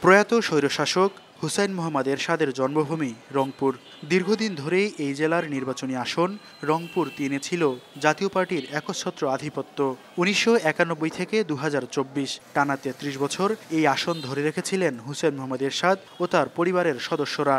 প্রয়াত স্বৈরশাসক হুসাইন মোহাম্মদ এরশাদের জন্মভূমি রংপুর। দীর্ঘদিন ধরেই এই জেলার নির্বাচনী আসন রংপুর ৩-এ ছিল জাতীয় পার্টির একচ্ছত্র আধিপত্য। ১৯৯১ থেকে ২০২৪ টানা ৩৩ বছর এই আসন ধরে রেখেছিলেন হুসাইন মোহাম্মদ এরশাদ ও তার পরিবারের সদস্যরা।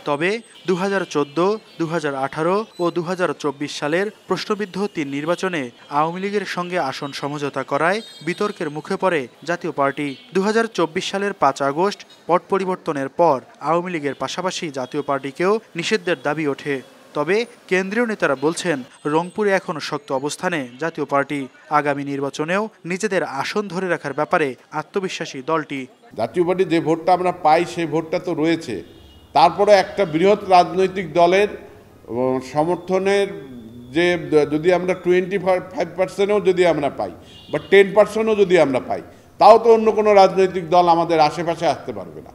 তবে ২০১৪, ২০১৮ ও ২০২৪ সালের প্রশ্নবিদ্ধ ৩ নির্বাচনে আওয়ামী লীগের সঙ্গে আসন সমঝোতা করায় বিতর্কের মুখে পড়ে জাতীয় পার্টি। ২০২৪ সালের ৫ আগস্ট পট পরিবর্তনের পর আওয়ামী লীগের পাশাপাশি জাতীয় পার্টিকেও নিষিদ্ধের দাবি ওঠে। তবে কেন্দ্রীয় নেতারা বলছেন, রংপুরে এখনও শক্ত অবস্থানে জাতীয় পার্টি। আগামী নির্বাচনেও নিজেদের আসন ধরে রাখার ব্যাপারে আত্মবিশ্বাসী দলটি। জাতীয় পার্টি যে ভোটটা আমরা পাই সেই ভোটটা তো রয়েছে, তারপরে একটা বৃহৎ রাজনৈতিক দলের সমর্থনের যে যদি আমরা 25%ও যদি আমরা পাই বা 10%ও যদি আমরা পাই, তাও তো অন্য কোনো রাজনৈতিক দল আমাদের আশেপাশে আসতে পারবে না।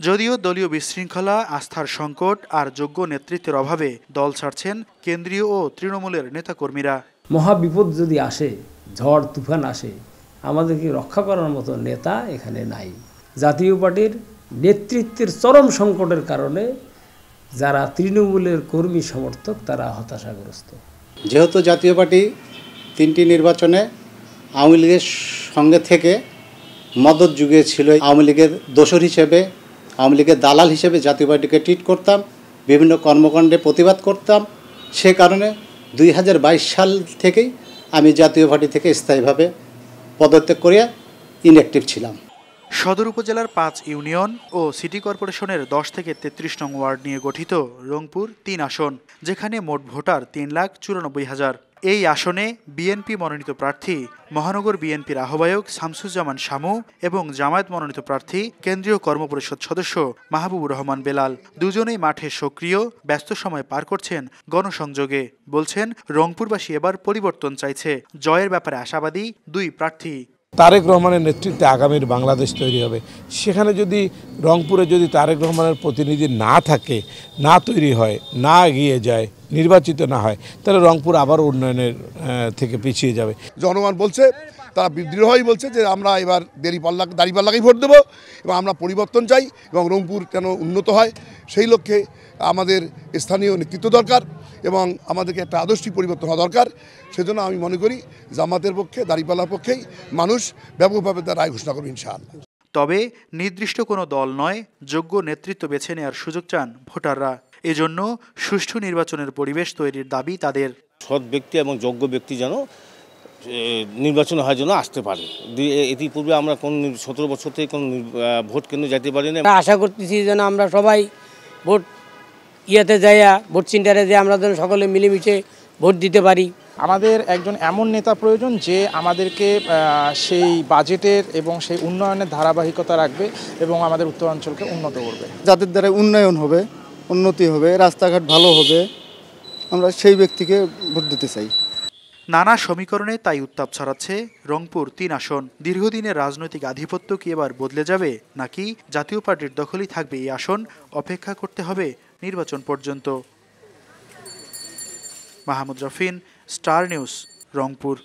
যদিও দলীয় বিশৃঙ্খলা, আস্থার সংকট আর যোগ্য নেতৃত্বের অভাবে দল ছাড়ছেন কেন্দ্রীয় ও তৃণমূলের নেতাকর্মীরা। মহাবিপদ যদি আসে, ঝড় তুফান আসে, আমাদেরকে রক্ষা করার মতো নেতা এখানে নাই। জাতীয় পার্টির নেতৃত্বের চরম সংকটের কারণে যারা তৃণমূলের কর্মী সমর্থক তারা হতাশাগ্রস্ত। যেহেতু জাতীয় পার্টি 3টি নির্বাচনে আওয়ামী লীগের সঙ্গে থেকে মদত জুগিয়েছিল, আওয়ামী লীগের দোসর হিসেবে, আওয়ামী লীগের দালাল হিসেবে জাতীয় পার্টিকে ট্রিট করতাম, বিভিন্ন কর্মকাণ্ডে প্রতিবাদ করতাম। সে কারণে 2022 সাল থেকেই আমি জাতীয় পার্টি থেকে স্থায়ীভাবে পদত্যাগ করিয়া ইনঅ্যাক্টিভ ছিলাম। সদর উপজেলার 5 ইউনিয়ন ও সিটি কর্পোরেশনের 10 থেকে 33 নং ওয়ার্ড নিয়ে গঠিত রংপুর 3 আসন, যেখানে মোট ভোটার 3,94,000। এই আসনে বিএনপি মনোনীত প্রার্থী মহানগর বিএনপির আহ্বায়ক শামসুজ্জামান শামু এবং জামায়াত মনোনীত প্রার্থী কেন্দ্রীয় কর্মপরিষদ সদস্য মাহবুবুর রহমান বেলাল দুজনেই মাঠে সক্রিয়, ব্যস্ত সময় পার করছেন গণসংযোগে। বলছেন, রংপুরবাসী এবার পরিবর্তন চাইছে। জয়ের ব্যাপারে আশাবাদী দুই প্রার্থী। তারেক রহমানের নেতৃত্বে আগামীর বাংলাদেশ তৈরি হবে। সেখানে যদি রংপুরে যদি তারেক রহমানের প্রতিনিধি না থাকে, না তৈরি হয়, না এগিয়ে যায়, নির্বাচিত না হয়, তাহলে রংপুর আবার উন্নয়নের থেকে পিছিয়ে যাবে। জনগণ বলছে, তারা দৃঢ়ই বলছে যে আমরা এবার দাঁড়িপাল্লাকেই ভোট দেবো এবং আমরা পরিবর্তন চাই এবং রংপুর যেন উন্নত হয়, সেই লক্ষ্যে আমাদের স্থানীয় নেতৃত্ব দরকার এবং আমাদেরকে একটা আদর্শিক পরিবর্তন হওয়া দরকার। সেজন্য আমি মনে করি জামাতের পক্ষে, দাঁড়িপাল্লার পক্ষেই মানুষ ব্যাপকভাবে তার রায় ঘোষণা করবে ইনশাআল্লাহ। তবে নির্দিষ্ট কোনো দল নয়, যোগ্য নেতৃত্ব বেছে নেওয়ার সুযোগ চান ভোটাররা। এজন্য সুষ্ঠু নির্বাচনের পরিবেশ তৈরির দাবি তাদের। সৎ ব্যক্তি এবং যোগ্য ব্যক্তি যেন নির্বাচন হওয়ার জন্য আসতে পারে। ইতিপূর্বে আমরা কোন 17 বছর থেকে কোন ভোট কেন্দ্রে যেতে পারি না। আশা করতেছি যেন আমরা সবাই ভোট যাইয়া ভোট সেন্টারে যে আমরা যেন সকলে মিলেমিশে ভোট দিতে পারি। আমাদের একজন এমন নেতা প্রয়োজন যে আমাদেরকে সেই বাজেটের এবং সেই উন্নয়নের ধারাবাহিকতা রাখবে এবং আমাদের উত্তরাঞ্চলকে উন্নত করবে। যাদের দ্বারা উন্নয়ন হবে, উন্নতি হবে, রাস্তাঘাট ভালো হবে, আমরা সেই ব্যক্তিকে ভোট দিতে চাই। নানা সমীকরণে তাই উত্তাপ ছড়াচ্ছে রংপুর 3 আসন। দীর্ঘদিনের রাজনৈতিক আধিপত্য কি এবার বদলে যাবে, নাকি জাতীয় পার্টির দখলই থাকবে এই আসন? অপেক্ষা করতে হবে নির্বাচন পর্যন্ত। Mahmud Rafin, star news, Rangpur.